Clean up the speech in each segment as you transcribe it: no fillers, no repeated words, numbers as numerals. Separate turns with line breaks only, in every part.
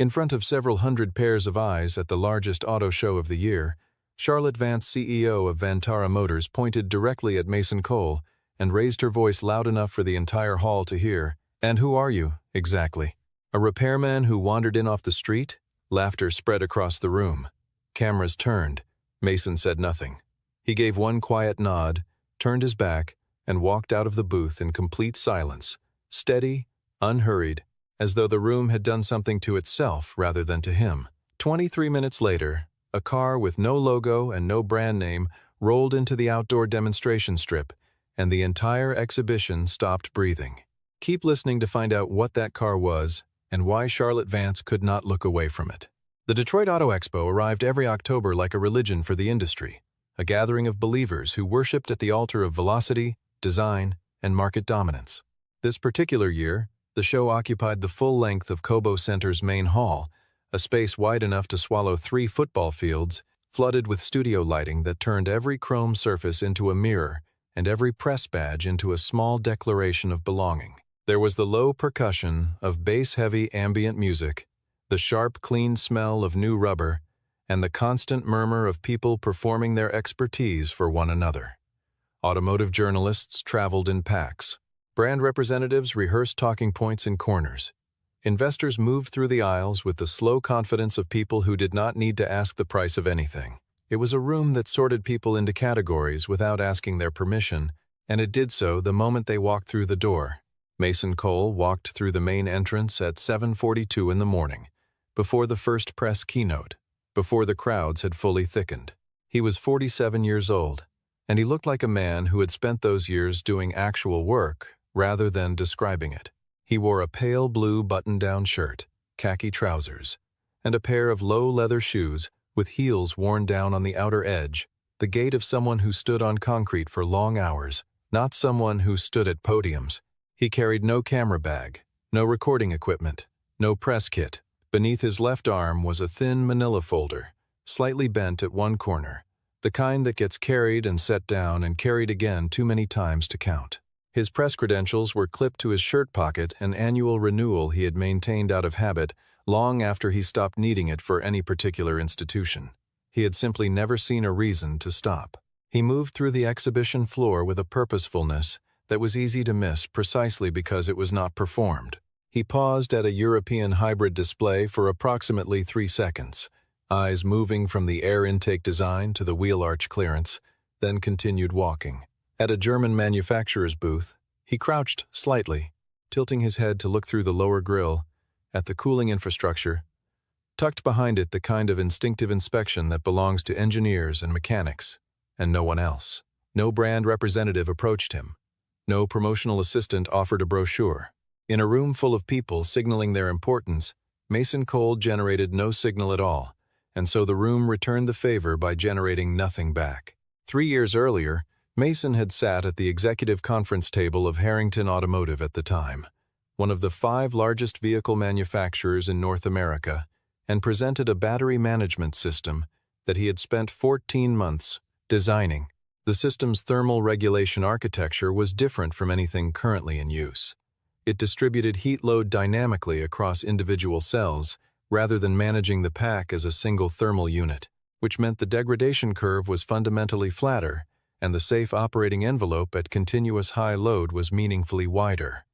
In front of several hundred pairs of eyes at the largest auto show of the year, Charlotte Vance, CEO of Vantara Motors, pointed directly at Mason Cole and raised her voice loud enough for the entire hall to hear. "And who are you, exactly? A repairman who wandered in off the street?" Laughter spread across the room. Cameras turned. Mason said nothing. He gave one quiet nod, turned his back, and walked out of the booth in complete silence, steady, unhurried, as though the room had done something to itself rather than to him. 23 minutes later, a car with no logo and no brand name rolled into the outdoor demonstration strip, and the entire exhibition stopped breathing. Keep listening to find out what that car was and why Charlotte Vance could not look away from it. The Detroit Auto Expo arrived every October like a religion for the industry, a gathering of believers who worshipped at the altar of velocity, design, and market dominance. This particular year, the show occupied the full length of Cobo Center's main hall, a space wide enough to swallow 3 football fields, flooded with studio lighting that turned every chrome surface into a mirror and every press badge into a small declaration of belonging. There was the low percussion of bass-heavy ambient music, the sharp, clean smell of new rubber, and the constant murmur of people performing their expertise for one another. Automotive journalists traveled in packs. Brand representatives rehearsed talking points in corners. Investors moved through the aisles with the slow confidence of people who did not need to ask the price of anything. It was a room that sorted people into categories without asking their permission, and it did so the moment they walked through the door. Mason Cole walked through the main entrance at 7:42 in the morning, before the first press keynote, before the crowds had fully thickened. He was 47 years old, and he looked like a man who had spent those years doing actual work rather than describing it. He wore a pale blue button-down shirt, khaki trousers, and a pair of low leather shoes with heels worn down on the outer edge, the gait of someone who stood on concrete for long hours, not someone who stood at podiums. He carried no camera bag, no recording equipment, no press kit. Beneath his left arm was a thin manila folder, slightly bent at one corner, the kind that gets carried and set down and carried again too many times to count. His press credentials were clipped to his shirt pocket, an annual renewal he had maintained out of habit long after he stopped needing it for any particular institution. He had simply never seen a reason to stop. He moved through the exhibition floor with a purposefulness that was easy to miss precisely because it was not performed. He paused at a European hybrid display for approximately 3 seconds, eyes moving from the air intake design to the wheel arch clearance, then continued walking. At a German manufacturer's booth, he crouched slightly, tilting his head to look through the lower grille at the cooling infrastructure, tucked behind it the kind of instinctive inspection that belongs to engineers and mechanics, and no one else. No brand representative approached him. No promotional assistant offered a brochure. In a room full of people signaling their importance, Mason Cole generated no signal at all, and so the room returned the favor by generating nothing back. 3 years earlier, Mason had sat at the executive conference table of Harrington Automotive at the time, one of the 5 largest vehicle manufacturers in North America, and presented a battery management system that he had spent 14 months designing. The system's thermal regulation architecture was different from anything currently in use. It distributed heat load dynamically across individual cells rather than managing the pack as a single thermal unit, which meant the degradation curve was fundamentally flatter and the safe operating envelope at continuous high load was meaningfully wider.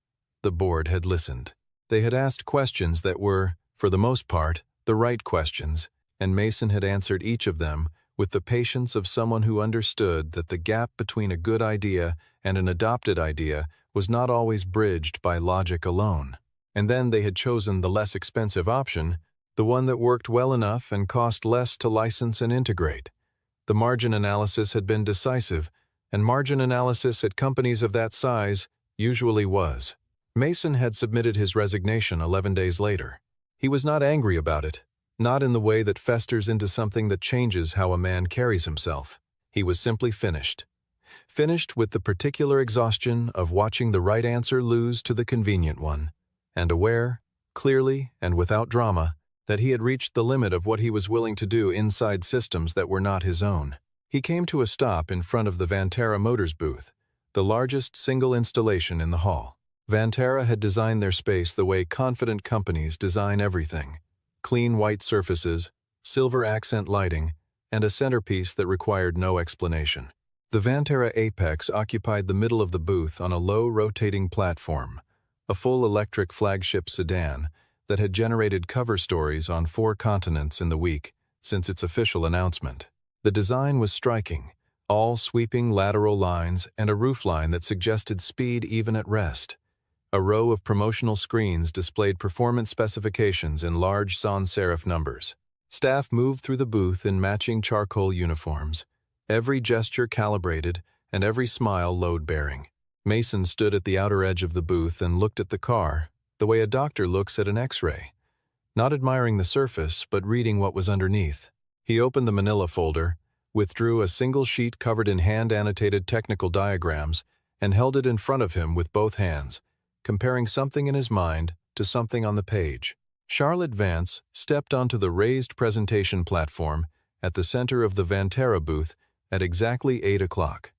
The board had listened. They had asked questions that were, for the most part, the right questions, and Mason had answered each of them with the patience of someone who understood that the gap between a good idea and an adopted idea was not always bridged by logic alone. And then they had chosen the less expensive option, the one that worked well enough and cost less to license and integrate. The margin analysis had been decisive, and margin analysis at companies of that size usually was. Mason had submitted his resignation 11 days later. He was not angry about it, not in the way that festers into something that changes how a man carries himself. He was simply finished. Finished with the particular exhaustion of watching the right answer lose to the convenient one, and aware, clearly and without drama, that he had reached the limit of what he was willing to do inside systems that were not his own. He came to a stop in front of the Vantara Motors booth, the largest single installation in the hall. Vantara had designed their space the way confident companies design everything. clean white surfaces, silver accent lighting, and a centerpiece that required no explanation. The Vantara Apex occupied the middle of the booth on a low rotating platform, a full electric flagship sedan that had generated cover stories on 4 continents in the week since its official announcement. The design was striking, all sweeping lateral lines and a roofline that suggested speed even at rest. A row of promotional screens displayed performance specifications in large sans serif numbers. Staff moved through the booth in matching charcoal uniforms, every gesture calibrated and every smile load-bearing. Mason stood at the outer edge of the booth and looked at the car, the way a doctor looks at an X-ray, not admiring the surface but reading what was underneath. He opened the manila folder, withdrew a single sheet covered in hand-annotated technical diagrams, and held it in front of him with both hands, comparing something in his mind to something on the page. Charlotte Vance stepped onto the raised presentation platform at the center of the Vantara booth at exactly 8 o'clock,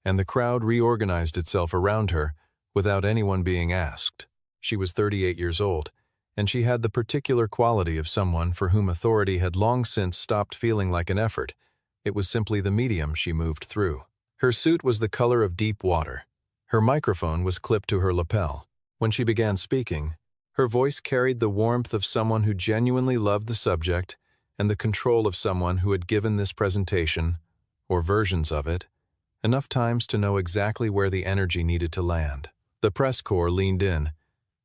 and the crowd reorganized itself around her without anyone being asked. She was 38 years old, and she had the particular quality of someone for whom authority had long since stopped feeling like an effort. It was simply the medium she moved through. Her suit was the color of deep water. Her microphone was clipped to her lapel. When she began speaking, her voice carried the warmth of someone who genuinely loved the subject and the control of someone who had given this presentation, or versions of it, enough times to know exactly where the energy needed to land. The press corps leaned in.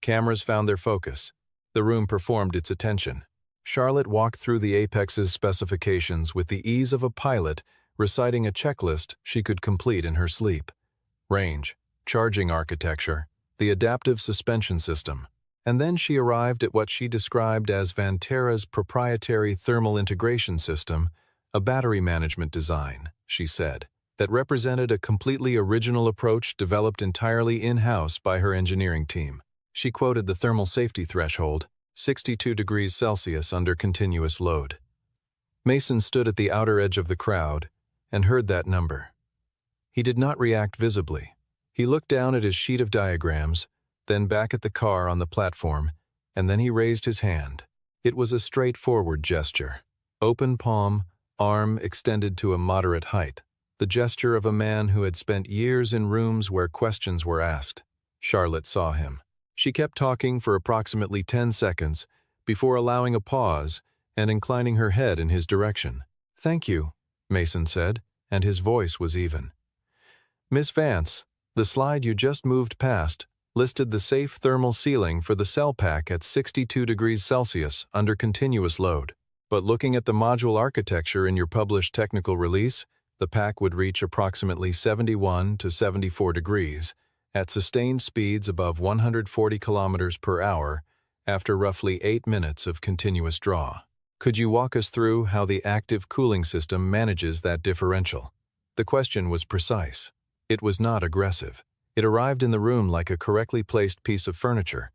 Cameras found their focus. The room performed its attention. Charlotte walked through the Apex's specifications with the ease of a pilot reciting a checklist she could complete in her sleep. Range, charging architecture, the adaptive suspension system. And then she arrived at what she described as Vantara's proprietary thermal integration system, a battery management design, she said, that represented a completely original approach developed entirely in-house by her engineering team. She quoted the thermal safety threshold, 62 degrees Celsius under continuous load. Mason stood at the outer edge of the crowd and heard that number. He did not react visibly. He looked down at his sheet of diagrams, then back at the car on the platform, and then he raised his hand. It was a straightforward gesture. Open palm, arm extended to a moderate height. The gesture of a man who had spent years in rooms where questions were asked. Charlotte saw him. She kept talking for approximately 10 seconds before allowing a pause and inclining her head in his direction. "Thank you," Mason said, and his voice was even. "Miss Vance, the slide you just moved past listed the safe thermal sealing for the cell pack at 62 degrees Celsius under continuous load. But looking at the module architecture in your published technical release, the pack would reach approximately 71 to 74 degrees at sustained speeds above 140 kilometers per hour after roughly 8 minutes of continuous draw. Could you walk us through how the active cooling system manages that differential?" The question was precise. It was not aggressive. It arrived in the room like a correctly placed piece of furniture,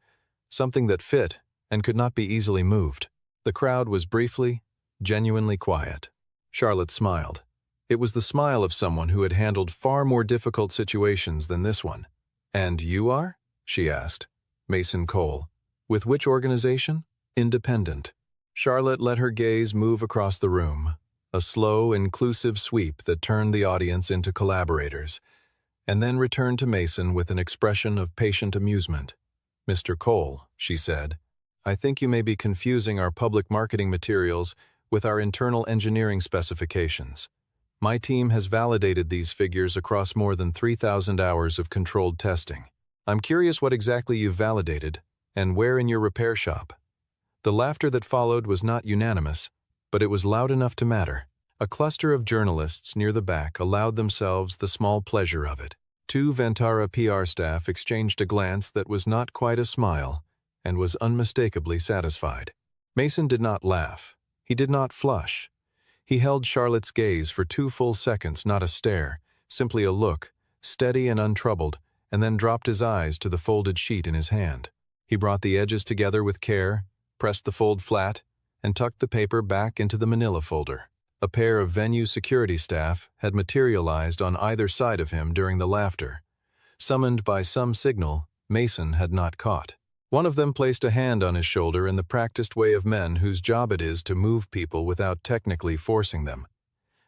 something that fit and could not be easily moved. The crowd was briefly, genuinely quiet. Charlotte smiled. It was the smile of someone who had handled far more difficult situations than this one. "And you are?" she asked. "Mason Cole. With which organization?" "Independent." Charlotte let her gaze move across the room, a slow, inclusive sweep that turned the audience into collaborators, and then returned to Mason with an expression of patient amusement. "Mr. Cole," she said, "I think you may be confusing our public marketing materials with our internal engineering specifications. My team has validated these figures across more than 3,000 hours of controlled testing. I'm curious what exactly you've validated, and where in your repair shop." The laughter that followed was not unanimous, but it was loud enough to matter. A cluster of journalists near the back allowed themselves the small pleasure of it. 2 Vantara PR staff exchanged a glance that was not quite a smile and was unmistakably satisfied. Mason did not laugh. He did not flush. He held Charlotte's gaze for 2 full seconds, not a stare, simply a look, steady and untroubled, and then dropped his eyes to the folded sheet in his hand. He brought the edges together with care, pressed the fold flat, and tucked the paper back into the manila folder. A pair of venue security staff had materialized on either side of him during the laughter, summoned by some signal Mason had not caught. One of them placed a hand on his shoulder in the practiced way of men whose job it is to move people without technically forcing them.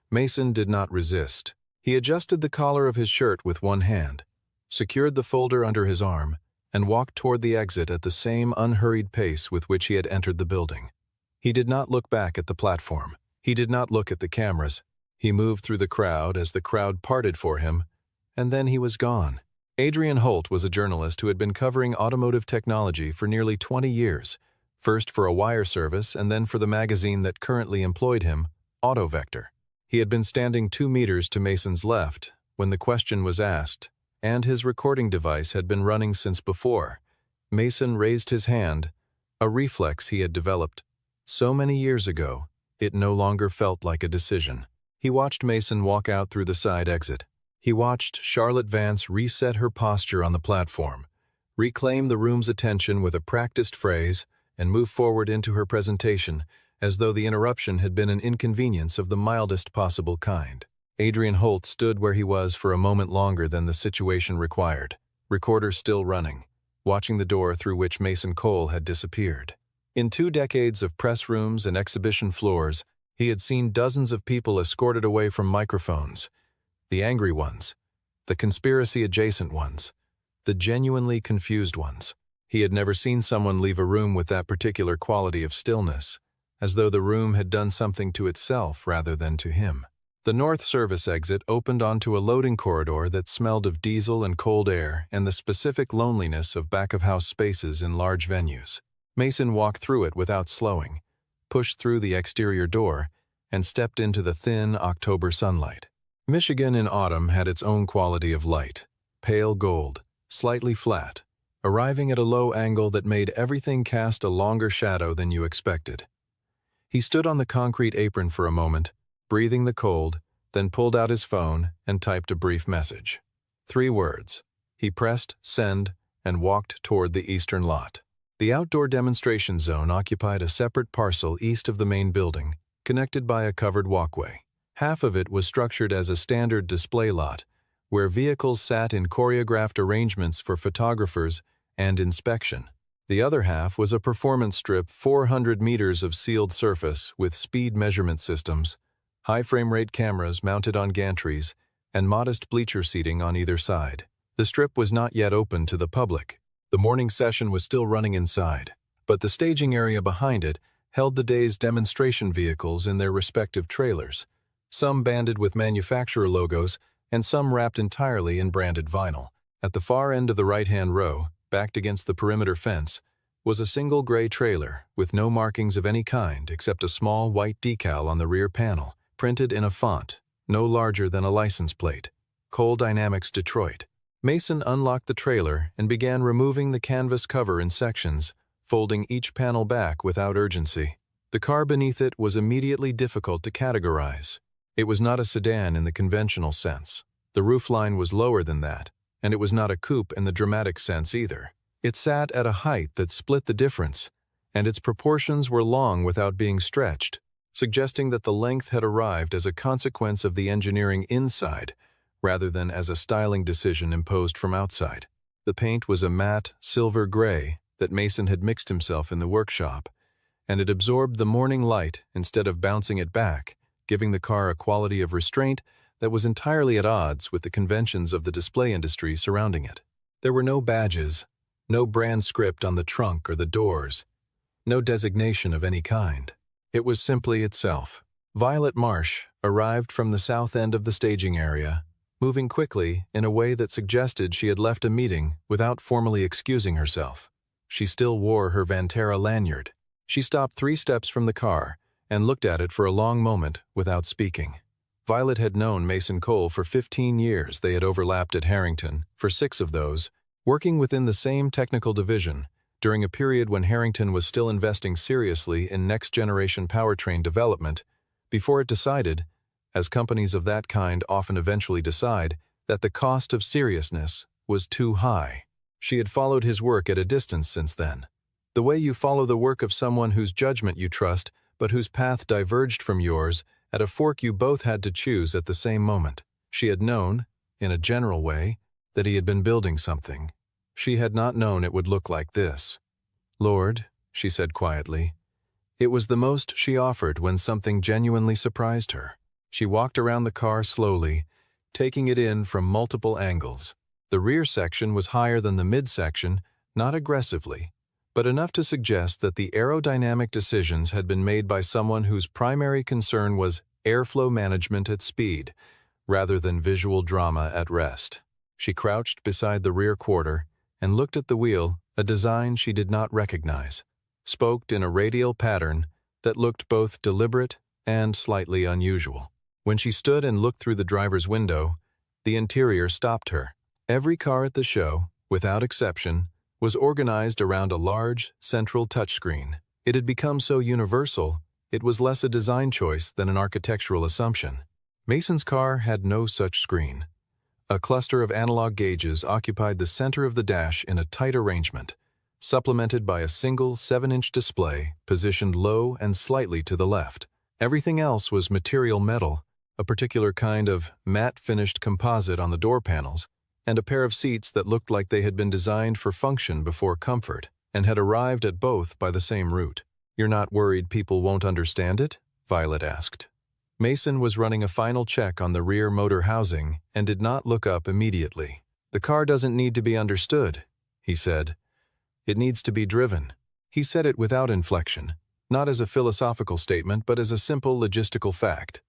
Mason did not resist. He adjusted the collar of his shirt with one hand, secured the folder under his arm, and walked toward the exit at the same unhurried pace with which he had entered the building. He did not look back at the platform. He did not look at the cameras. He moved through the crowd as the crowd parted for him, and then he was gone. Adrian Holt was a journalist who had been covering automotive technology for nearly 20 years, first for a wire service and then for the magazine that currently employed him, AutoVector. He had been standing 2 meters to Mason's left when the question was asked, and his recording device had been running since before. Mason raised his hand, a reflex he had developed. So many years ago, it no longer felt like a decision. He watched Mason walk out through the side exit. He watched Charlotte Vance reset her posture on the platform, reclaim the room's attention with a practiced phrase, and move forward into her presentation as though the interruption had been an inconvenience of the mildest possible kind. Adrian Holt stood where he was for a moment longer than the situation required, recorder still running, watching the door through which Mason Cole had disappeared. In 2 decades of press rooms and exhibition floors, he had seen dozens of people escorted away from microphones. The angry ones, the conspiracy-adjacent ones, the genuinely confused ones. He had never seen someone leave a room with that particular quality of stillness, as though the room had done something to itself rather than to him. The north service exit opened onto a loading corridor that smelled of diesel and cold air and the specific loneliness of back-of-house spaces in large venues. Mason walked through it without slowing, pushed through the exterior door, and stepped into the thin October sunlight. Michigan in autumn had its own quality of light, pale gold, slightly flat, arriving at a low angle that made everything cast a longer shadow than you expected. He stood on the concrete apron for a moment, breathing the cold, then pulled out his phone and typed a brief message. 3 words. He pressed send and walked toward the eastern lot. The outdoor demonstration zone occupied a separate parcel east of the main building, connected by a covered walkway. Half of it was structured as a standard display lot, where vehicles sat in choreographed arrangements for photographers and inspection. The other half was a performance strip 400 meters of sealed surface with speed measurement systems, high frame rate cameras mounted on gantries, and modest bleacher seating on either side. The strip was not yet open to the public. The morning session was still running inside, but the staging area behind it held the day's demonstration vehicles in their respective trailers, some banded with manufacturer logos and some wrapped entirely in branded vinyl. At the far end of the right-hand row, backed against the perimeter fence, was a single gray trailer with no markings of any kind except a small white decal on the rear panel, printed in a font no larger than a license plate, Cole Dynamics Detroit. Mason unlocked the trailer and began removing the canvas cover in sections, folding each panel back without urgency. The car beneath it was immediately difficult to categorize. It was not a sedan in the conventional sense. The roofline was lower than that, and it was not a coupe in the dramatic sense either. It sat at a height that split the difference, and its proportions were long without being stretched, suggesting that the length had arrived as a consequence of the engineering inside, rather than as a styling decision imposed from outside. The paint was a matte, silver gray that Mason had mixed himself in the workshop, and it absorbed the morning light instead of bouncing it back, giving the car a quality of restraint that was entirely at odds with the conventions of the display industry surrounding it. There were no badges, no brand script on the trunk or the doors, no designation of any kind. It was simply itself. Violet Marsh arrived from the south end of the staging area, moving quickly in a way that suggested she had left a meeting without formally excusing herself. She still wore her Vantera lanyard. She stopped 3 steps from the car and looked at it for a long moment without speaking. Violet had known Mason Cole for 15 years. They had overlapped at Harrington, for 6 of those, working within the same technical division, during a period when Harrington was still investing seriously in next-generation powertrain development, before it decided, as companies of that kind often eventually decide, that the cost of seriousness was too high. She had followed his work at a distance since then. The way you follow the work of someone whose judgment you trust, but whose path diverged from yours at a fork you both had to choose at the same moment. She had known, in a general way, that he had been building something. She had not known it would look like this. "Lord," she said quietly. It was the most she offered when something genuinely surprised her. She walked around the car slowly, taking it in from multiple angles. The rear section was higher than the midsection, not aggressively, but enough to suggest that the aerodynamic decisions had been made by someone whose primary concern was airflow management at speed, rather than visual drama at rest. She crouched beside the rear quarter and looked at the wheel, a design she did not recognize, spoked in a radial pattern that looked both deliberate and slightly unusual. When she stood and looked through the driver's window, the interior stopped her. Every car at the show, without exception, was organized around a large, central touchscreen. It had become so universal, it was less a design choice than an architectural assumption. Mason's car had no such screen. A cluster of analog gauges occupied the center of the dash in a tight arrangement, supplemented by a single 7-inch display positioned low and slightly to the left. Everything else was material metal, a particular kind of matte-finished composite on the door panels, and a pair of seats that looked like they had been designed for function before comfort, and had arrived at both by the same route. "You're not worried people won't understand it?" Violet asked. Mason was running a final check on the rear motor housing and did not look up immediately. "The car doesn't need to be understood," he said. "It needs to be driven." He said it without inflection, not as a philosophical statement but as a simple logistical fact.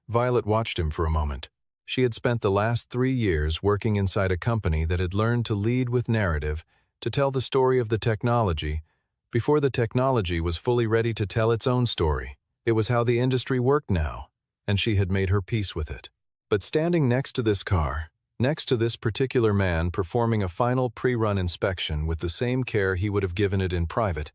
Violet watched him for a moment. She had spent the last 3 years working inside a company that had learned to lead with narrative, to tell the story of the technology, before the technology was fully ready to tell its own story. It was how the industry worked now, and she had made her peace with it. But standing next to this car, next to this particular man performing a final pre-run inspection with the same care he would have given it in private,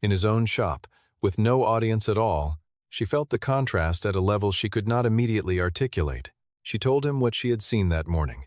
in his own shop, with no audience at all, she felt the contrast at a level she could not immediately articulate. She told him what she had seen that morning.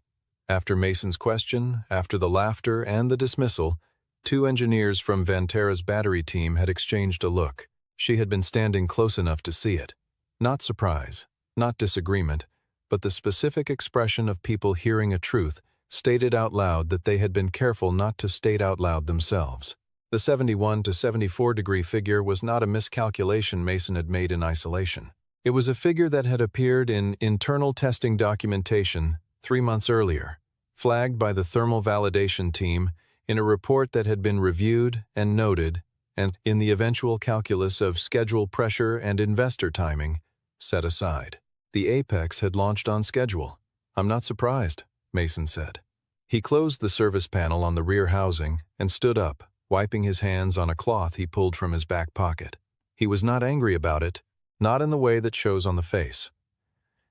After Mason's question, after the laughter and the dismissal, 2 engineers from Vantara's battery team had exchanged a look. She had been standing close enough to see it. Not surprise, not disagreement, but the specific expression of people hearing a truth stated out loud that they had been careful not to state out loud themselves. The 71 to 74 degree figure was not a miscalculation Mason had made in isolation. It was a figure that had appeared in internal testing documentation 3 months earlier, flagged by the thermal validation team in a report that had been reviewed and noted, and in the eventual calculus of schedule pressure and investor timing, set aside. The Apex had launched on schedule. "I'm not surprised," Mason said. He closed the service panel on the rear housing and stood up, wiping his hands on a cloth he pulled from his back pocket. He was not angry about it, not in the way that shows on the face.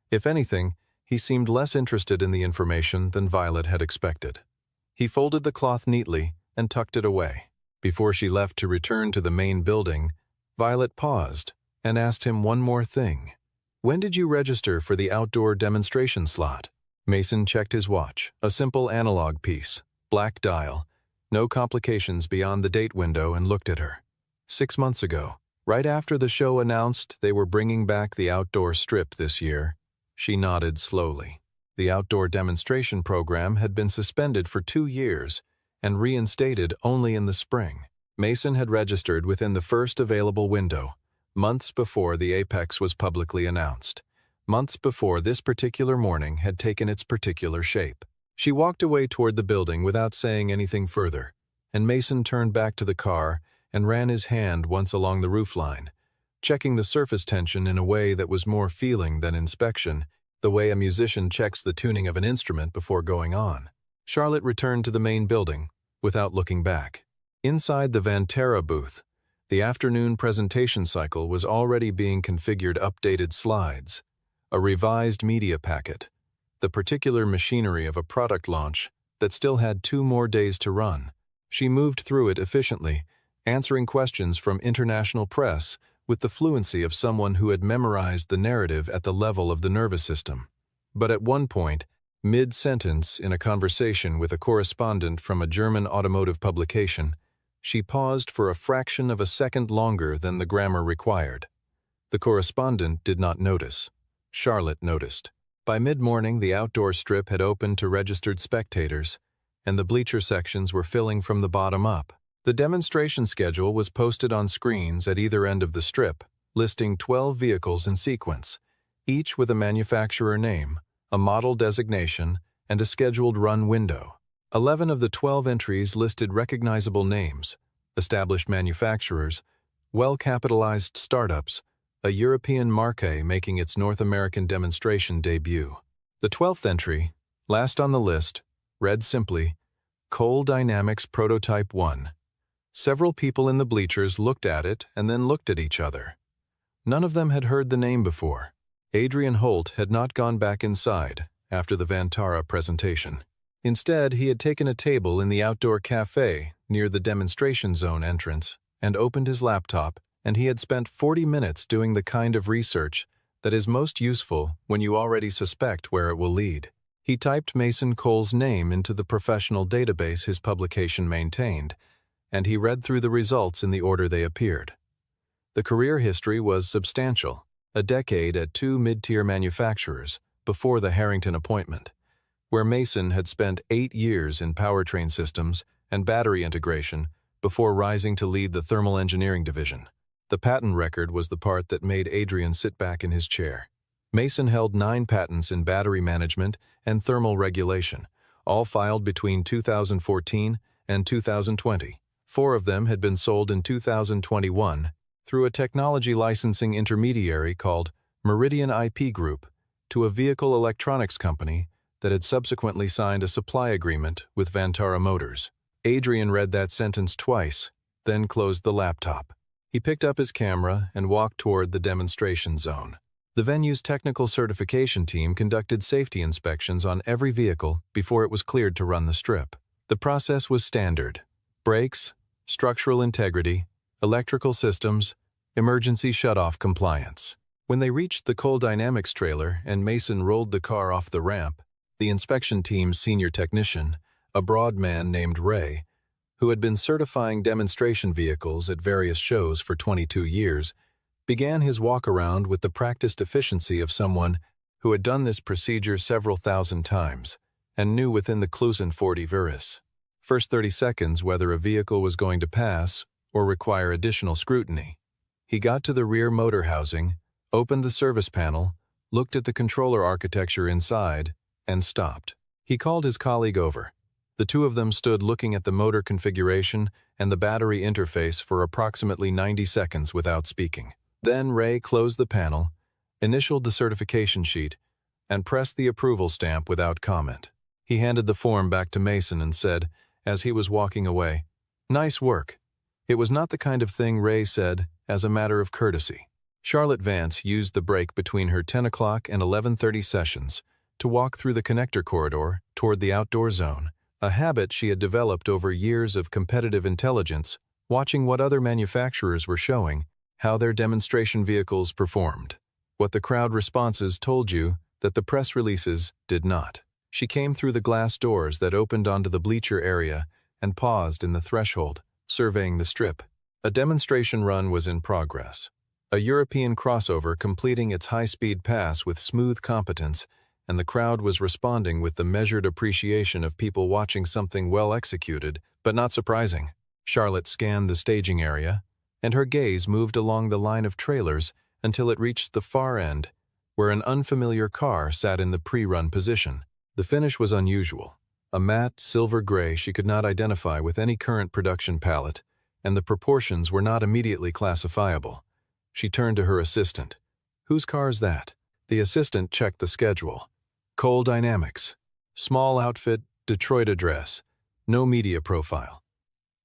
If anything, he seemed less interested in the information than Violet had expected. He folded the cloth neatly and tucked it away. Before she left to return to the main building, Violet paused and asked him one more thing. "When did you register for the outdoor demonstration slot?" Mason checked his watch, a simple analog piece, black dial, no complications beyond the date window, and looked at her. 6 months ago, right after the show announced they were bringing back the outdoor strip this year. She nodded slowly. The outdoor demonstration program had been suspended for 2 years and reinstated only in the spring. Mason had registered within the first available window, months before the Apex was publicly announced, months before this particular morning had taken its particular shape. She walked away toward the building without saying anything further, and Mason turned back to the car and ran his hand once along the roofline, checking the surface tension in a way that was more feeling than inspection, the way a musician checks the tuning of an instrument before going on. Charlotte returned to the main building without looking back. Inside the Vantara booth, the afternoon presentation cycle was already being configured updated slides, a revised media packet, the particular machinery of a product launch that still had 2 more days to run. She moved through it efficiently, answering questions from international press with the fluency of someone who had memorized the narrative at the level of the nervous system. But at one point, mid-sentence in a conversation with a correspondent from a German automotive publication, she paused for a fraction of a second longer than the grammar required. The correspondent did not notice. Charlotte noticed. By mid-morning, the outdoor strip had opened to registered spectators, and the bleacher sections were filling from the bottom up. The demonstration schedule was posted on screens at either end of the strip, listing 12 vehicles in sequence, each with a manufacturer name, a model designation, and a scheduled run window. 11 of the 12 entries listed recognizable names, established manufacturers, well-capitalized startups, a European marque making its North American demonstration debut. The 12th entry, last on the list, read simply, Cole Dynamics Prototype 1. Several people in the bleachers looked at it and then looked at each other. None of them had heard the name before. Adrian Holt had not gone back inside after the Vantara presentation. Instead, he had taken a table in the outdoor cafe near the demonstration zone entrance and opened his laptop, and he had spent 40 minutes doing the kind of research that is most useful when you already suspect where it will lead. He typed Mason Cole's name into the professional database his publication maintained, and he read through the results in the order they appeared. The career history was substantial, a decade at 2 mid-tier manufacturers before the Harrington appointment, where Mason had spent 8 years in powertrain systems and battery integration before rising to lead the thermal engineering division. The patent record was the part that made Adrian sit back in his chair. Mason held 9 patents in battery management and thermal regulation, all filed between 2014 and 2020. 4 of them had been sold in 2021 through a technology licensing intermediary called Meridian IP Group to a vehicle electronics company that had subsequently signed a supply agreement with Vantara Motors. Adrian read that sentence twice, then closed the laptop. He picked up his camera and walked toward the demonstration zone. The venue's technical certification team conducted safety inspections on every vehicle before it was cleared to run the strip. The process was standard: brakes, structural integrity, electrical systems, emergency shutoff compliance. When they reached the Cole Dynamics trailer and Mason rolled the car off the ramp, the inspection team's senior technician, a broad man named Ray, who had been certifying demonstration vehicles at various shows for 22 years, began his walk-around with the practiced efficiency of someone who had done this procedure several thousand times and knew within the Clusen 40 Virus. First 30 seconds whether a vehicle was going to pass or require additional scrutiny. He got to the rear motor housing, opened the service panel, looked at the controller architecture inside, and stopped. He called his colleague over. The two of them stood looking at the motor configuration and the battery interface for approximately 90 seconds without speaking. Then Ray closed the panel, initialed the certification sheet, and pressed the approval stamp without comment. He handed the form back to Mason and said, as he was walking away, "Nice work." It was not the kind of thing Ray said as a matter of courtesy. Charlotte Vance used the break between her 10 o'clock and 11:30 sessions to walk through the connector corridor toward the outdoor zone, a habit she had developed over years of competitive intelligence, watching what other manufacturers were showing, how their demonstration vehicles performed. What the crowd responses told you that the press releases did not. She came through the glass doors that opened onto the bleacher area and paused in the threshold, surveying the strip. A demonstration run was in progress. A European crossover completing its high-speed pass with smooth competence, and the crowd was responding with the measured appreciation of people watching something well executed, but not surprising. Charlotte scanned the staging area, and her gaze moved along the line of trailers until it reached the far end, where an unfamiliar car sat in the pre-run position. The finish was unusual, a matte silver gray she could not identify with any current production palette, and the proportions were not immediately classifiable. She turned to her assistant. "Whose car is that?" The assistant checked the schedule. Cole Dynamics. Small outfit, Detroit address. No media profile.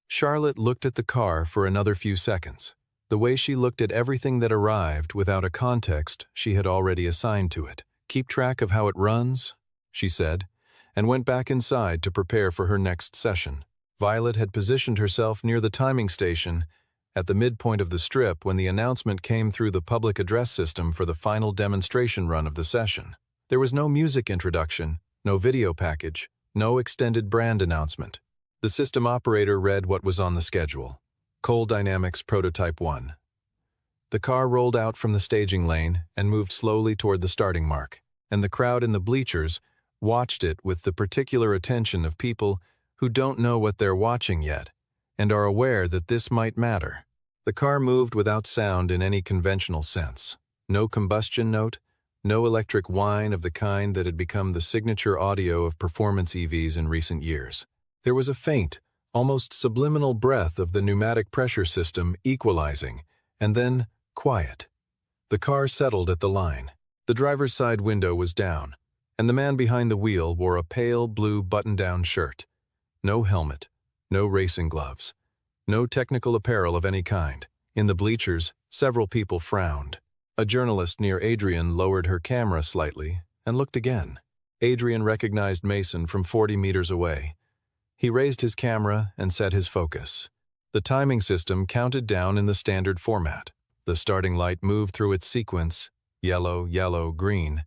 Charlotte looked at the car for another few seconds, the way she looked at everything that arrived without a context she had already assigned to it. "Keep track of how it runs," she said, and went back inside to prepare for her next session. Violet had positioned herself near the timing station at the midpoint of the strip when the announcement came through the public address system for the final demonstration run of the session. There was no music introduction, no video package, no extended brand announcement. The system operator read what was on the schedule. Cole Dynamics Prototype 1. The car rolled out from the staging lane and moved slowly toward the starting mark, and the crowd in the bleachers watched it with the particular attention of people who don't know what they're watching yet, and are aware that this might matter. The car moved without sound in any conventional sense. No combustion note, no electric whine of the kind that had become the signature audio of performance EVs in recent years. There was a faint, almost subliminal breath of the pneumatic pressure system equalizing, and then quiet. The car settled at the line. The driver's side window was down, and the man behind the wheel wore a pale blue button-down shirt. No helmet, no racing gloves, no technical apparel of any kind. In the bleachers, several people frowned. A journalist near Adrian lowered her camera slightly and looked again. Adrian recognized Mason from 40 meters away. He raised his camera and set his focus. The timing system counted down in the standard format. The starting light moved through its sequence, yellow, yellow, green,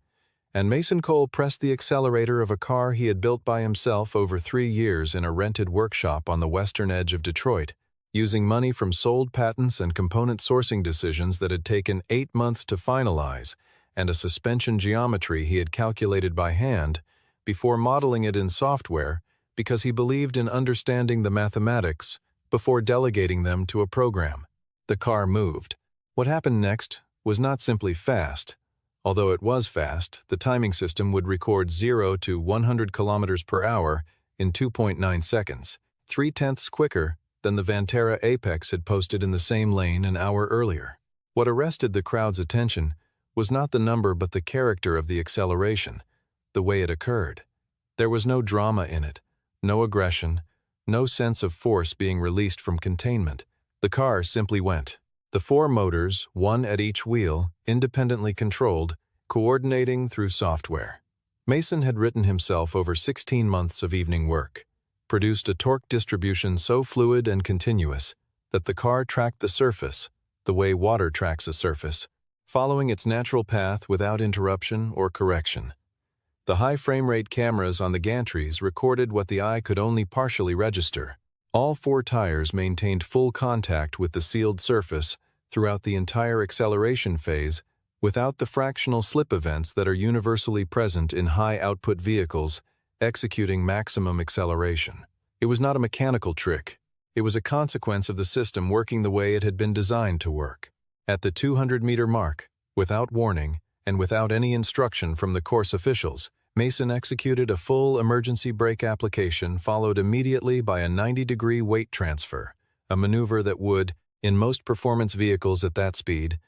and Mason Cole pressed the accelerator of a car he had built by himself over 3 years in a rented workshop on the western edge of Detroit, using money from sold patents and component sourcing decisions that had taken 8 months to finalize, and a suspension geometry he had calculated by hand before modeling it in software because he believed in understanding the mathematics before delegating them to a program. The car moved. What happened next was not simply fast. Although it was fast, the timing system would record 0 to 100 kilometers per hour in 2.9 seconds, 3/10 quicker than the Vantara Apex had posted in the same lane an hour earlier. What arrested the crowd's attention was not the number but the character of the acceleration, the way it occurred. There was no drama in it, no aggression, no sense of force being released from containment. The car simply went. The 4 motors, one at each wheel, independently controlled, coordinating through software. Mason had written himself over 16 months of evening work, produced a torque distribution so fluid and continuous that the car tracked the surface, the way water tracks a surface, following its natural path without interruption or correction. The high frame rate cameras on the gantries recorded what the eye could only partially register. All 4 tires maintained full contact with the sealed surface throughout the entire acceleration phase without the fractional slip events that are universally present in high-output vehicles executing maximum acceleration. It was not a mechanical trick. It was a consequence of the system working the way it had been designed to work. At the 200-meter mark, without warning and without any instruction from the course officials, Mason executed a full emergency brake application followed immediately by a 90-degree weight transfer, a maneuver that would, in most performance vehicles at that speed,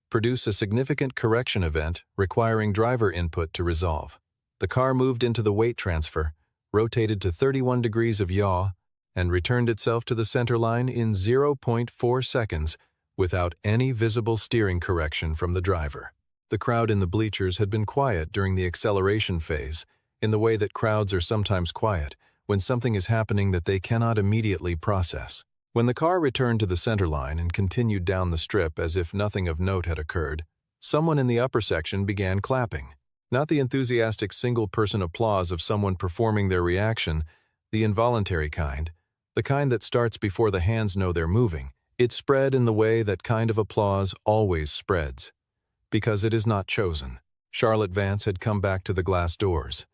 produce a significant correction event requiring driver input to resolve. The car moved into the weight transfer, rotated to 31 degrees of yaw, and returned itself to the center line in 0.4 seconds without any visible steering correction from the driver. The crowd in the bleachers had been quiet during the acceleration phase, in the way that crowds are sometimes quiet when something is happening that they cannot immediately process. When the car returned to the center line and continued down the strip as if nothing of note had occurred, someone in the upper section began clapping. Not the enthusiastic single-person applause of someone performing their reaction, the involuntary kind, the kind that starts before the hands know they're moving. It spread in the way that kind of applause always spreads, because it is not chosen. Charlotte Vance had come back to the glass doors.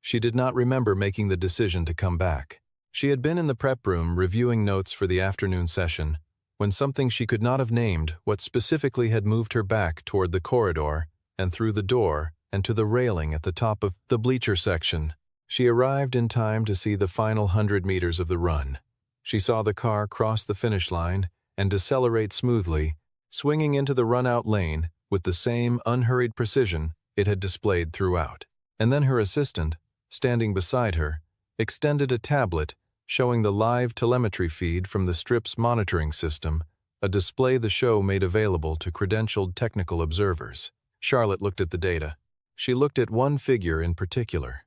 She did not remember making the decision to come back. She had been in the prep room reviewing notes for the afternoon session, when something she could not have named what specifically had moved her back toward the corridor and through the door and to the railing at the top of the bleacher section. She arrived in time to see the final 100 meters of the run. She saw the car cross the finish line and decelerate smoothly, swinging into the run-out lane with the same unhurried precision it had displayed throughout. And then her assistant, standing beside her, extended a tablet showing the live telemetry feed from the strip's monitoring system, a display the show made available to credentialed technical observers. Charlotte looked at the data. She looked at one figure in particular.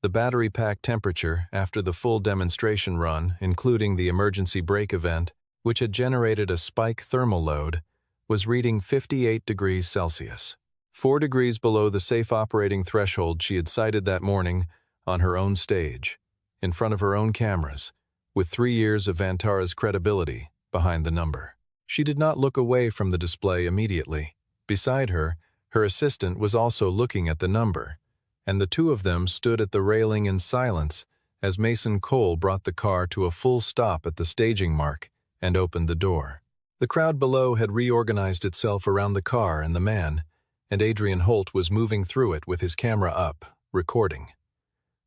The battery pack temperature after the full demonstration run, including the emergency brake event, which had generated a spike thermal load, was reading 58 degrees Celsius, 4 degrees below the safe operating threshold she had cited that morning on her own stage, in front of her own cameras, with 3 years of Vantara's credibility behind the number. She did not look away from the display immediately. Beside her, her assistant was also looking at the number, and the two of them stood at the railing in silence as Mason Cole brought the car to a full stop at the staging mark and opened the door. The crowd below had reorganized itself around the car and the man, and Adrian Holt was moving through it with his camera up, recording.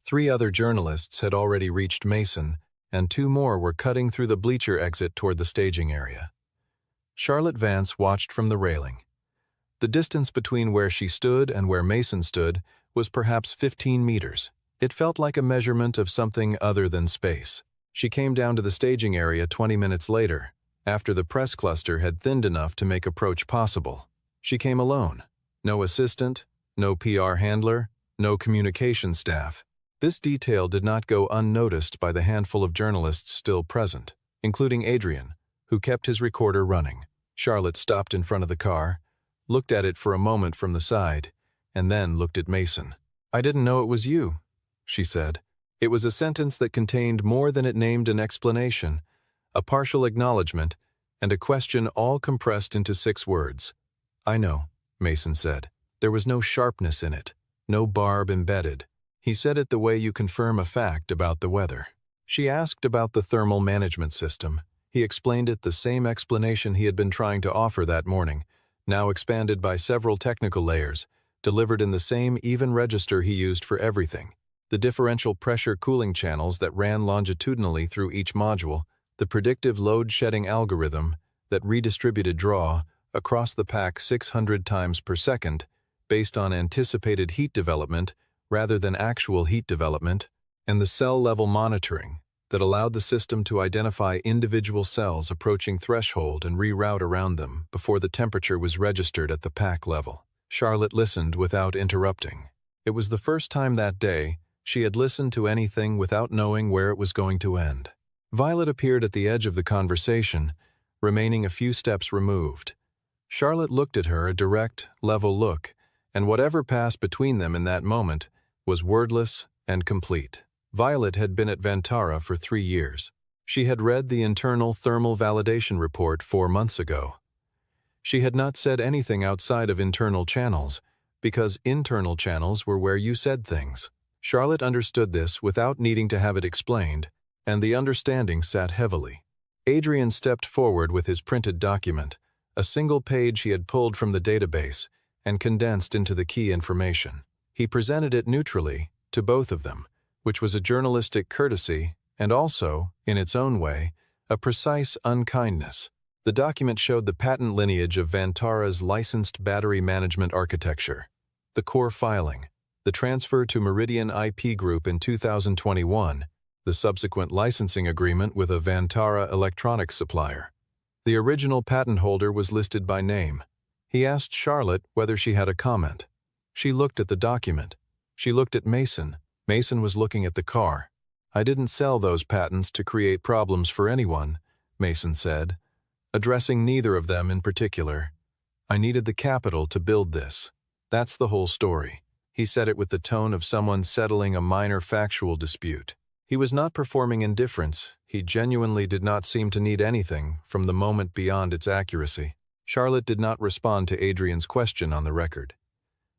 3 other journalists had already reached Mason, and 2 more were cutting through the bleacher exit toward the staging area. Charlotte Vance watched from the railing. The distance between where she stood and where Mason stood was perhaps 15 meters. It felt like a measurement of something other than space. She came down to the staging area 20 minutes later, after the press cluster had thinned enough to make approach possible. She came alone. No assistant, no PR handler, no communication staff. This detail did not go unnoticed by the handful of journalists still present, including Adrian, who kept his recorder running. Charlotte stopped in front of the car, looked at it for a moment from the side, and then looked at Mason. "I didn't know it was you," she said. It was a sentence that contained more than it named an explanation, a partial acknowledgement, and a question all compressed into 6 words. "I know," Mason said. There was no sharpness in it, no barb embedded. He said it the way you confirm a fact about the weather. She asked about the thermal management system. He explained it the same explanation he had been trying to offer that morning, now expanded by several technical layers, delivered in the same even register he used for everything. The differential pressure cooling channels that ran longitudinally through each module, the predictive load-shedding algorithm that redistributed draw across the pack 600 times per second based on anticipated heat development rather than actual heat development, and the cell-level monitoring that allowed the system to identify individual cells approaching threshold and reroute around them before the temperature was registered at the pack level. Charlotte listened without interrupting. It was the first time that day she had listened to anything without knowing where it was going to end. Violet appeared at the edge of the conversation, remaining a few steps removed. Charlotte looked at her, a direct, level look, and whatever passed between them in that moment was wordless and complete. Violet had been at Vantara for 3 years. She had read the internal thermal validation report 4 months ago. She had not said anything outside of internal channels, because internal channels were where you said things. Charlotte understood this without needing to have it explained, and the understanding sat heavily. Adrian stepped forward with his printed document, a single page he had pulled from the database and condensed into the key information. He presented it neutrally to both of them, which was a journalistic courtesy and also, in its own way, a precise unkindness. The document showed the patent lineage of Vantara's licensed battery management architecture, the core filing, the transfer to Meridian IP Group in 2021, the subsequent licensing agreement with a Vantara electronics supplier. The original patent holder was listed by name. He asked Charlotte whether she had a comment. She looked at the document. She looked at Mason. Mason was looking at the car. "I didn't sell those patents to create problems for anyone," Mason said, addressing neither of them in particular. "I needed the capital to build this. That's the whole story." He said it with the tone of someone settling a minor factual dispute. He was not performing indifference. He genuinely did not seem to need anything from the moment beyond its accuracy. Charlotte did not respond to Adrian's question on the record.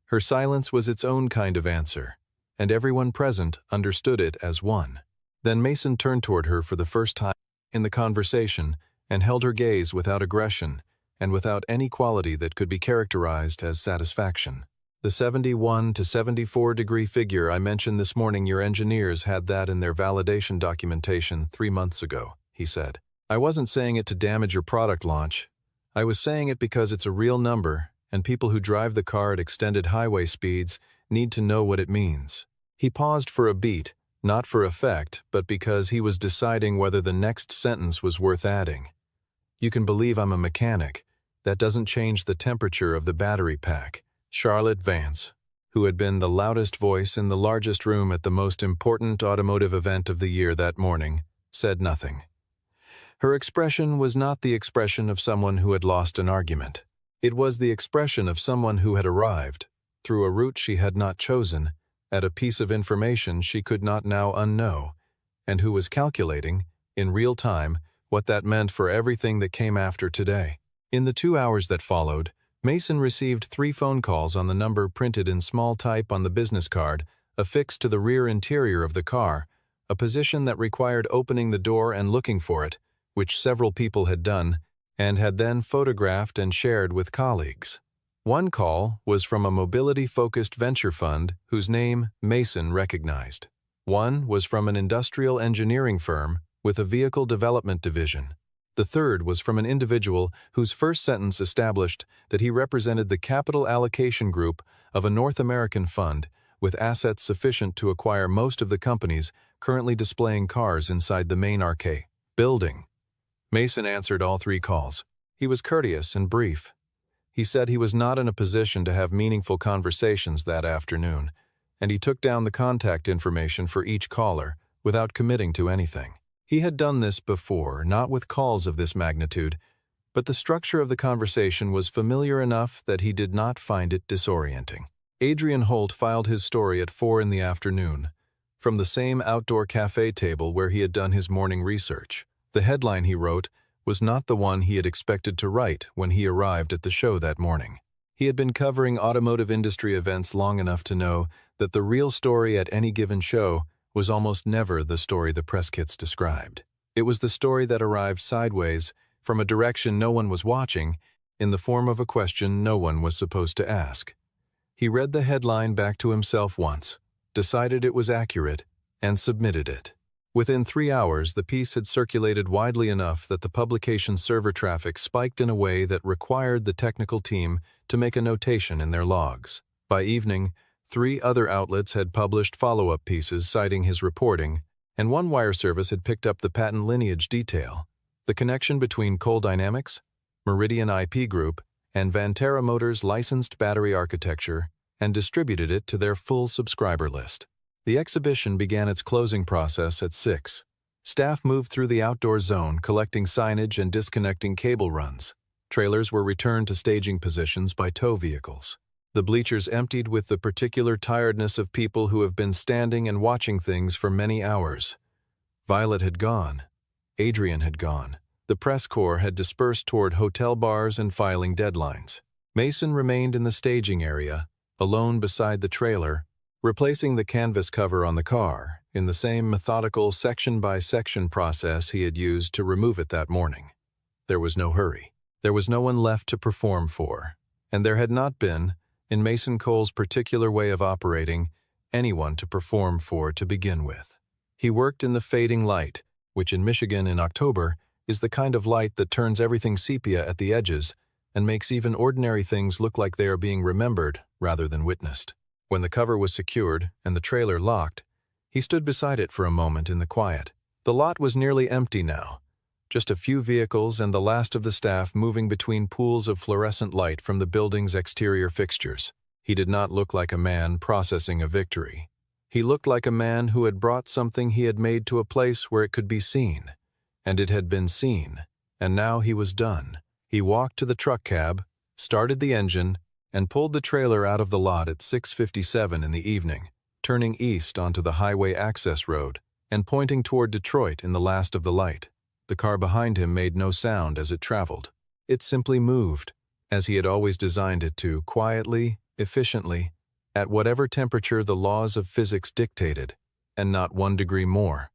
Her silence was its own kind of answer, and everyone present understood it as one. Then Mason turned toward her for the first time in the conversation and held her gaze without aggression and without any quality that could be characterized as satisfaction. "The 71 to 74 degree figure I mentioned this morning, your engineers had that in their validation documentation 3 months ago," he said. "I wasn't saying it to damage your product launch. I was saying it because it's a real number, and people who drive the car at extended highway speeds need to know what it means." He paused for a beat, not for effect, but because he was deciding whether the next sentence was worth adding. "You can believe I'm a mechanic. That doesn't change the temperature of the battery pack." Charlotte Vance, who had been the loudest voice in the largest room at the most important automotive event of the year that morning, said nothing. Her expression was not the expression of someone who had lost an argument. It was the expression of someone who had arrived, through a route she had not chosen, at a piece of information she could not now unknow, and who was calculating, in real time, what that meant for everything that came after today. In the 2 hours that followed, Mason received 3 phone calls on the number printed in small type on the business card, affixed to the rear interior of the car, a position that required opening the door and looking for it, which several people had done, and had then photographed and shared with colleagues. One call was from a mobility-focused venture fund whose name Mason recognized. One was from an industrial engineering firm with a vehicle development division. The third was from an individual whose first sentence established that he represented the capital allocation group of a North American fund with assets sufficient to acquire most of the companies currently displaying cars inside the main arcade building. Mason answered all three calls. He was courteous and brief. He said he was not in a position to have meaningful conversations that afternoon, and he took down the contact information for each caller without committing to anything. He had done this before, not with calls of this magnitude, but the structure of the conversation was familiar enough that he did not find it disorienting. Adrian Holt filed his story at 4 in the afternoon, from the same outdoor cafe table where he had done his morning research. The headline he wrote was not the one he had expected to write when he arrived at the show that morning. He had been covering automotive industry events long enough to know that the real story at any given show was almost never the story the press kits described. It was the story that arrived sideways, from a direction no one was watching, in the form of a question no one was supposed to ask. He read the headline back to himself once, decided it was accurate, and submitted it. Within 3 hours, the piece had circulated widely enough that the publication's server traffic spiked in a way that required the technical team to make a notation in their logs. By evening, 3 other outlets had published follow-up pieces citing his reporting, and one wire service had picked up the patent lineage detail, the connection between Coal Dynamics, Meridian IP Group, and Vantara Motors' licensed battery architecture, and distributed it to their full subscriber list. The exhibition began its closing process at 6. Staff moved through the outdoor zone, collecting signage and disconnecting cable runs. Trailers were returned to staging positions by tow vehicles. The bleachers emptied with the particular tiredness of people who have been standing and watching things for many hours. Violet had gone. Adrian had gone. The press corps had dispersed toward hotel bars and filing deadlines. Mason remained in the staging area, alone beside the trailer, replacing the canvas cover on the car in the same methodical section-by-section process he had used to remove it that morning. There was no hurry. There was no one left to perform for, and there had not been, in Mason Cole's particular way of operating, anyone to perform for to begin with. He worked in the fading light, which in Michigan in October is the kind of light that turns everything sepia at the edges and makes even ordinary things look like they are being remembered rather than witnessed. When the cover was secured and the trailer locked, he stood beside it for a moment in the quiet. The lot was nearly empty now, just a few vehicles and the last of the staff moving between pools of fluorescent light from the building's exterior fixtures. He did not look like a man processing a victory. He looked like a man who had brought something he had made to a place where it could be seen, and it had been seen, and now he was done. He walked to the truck cab, started the engine, and pulled the trailer out of the lot at 6:57 in the evening, turning east onto the highway access road and pointing toward Detroit in the last of the light. The car behind him made no sound as it traveled. It simply moved, as he had always designed it to, quietly, efficiently, at whatever temperature the laws of physics dictated, and not 1 degree more.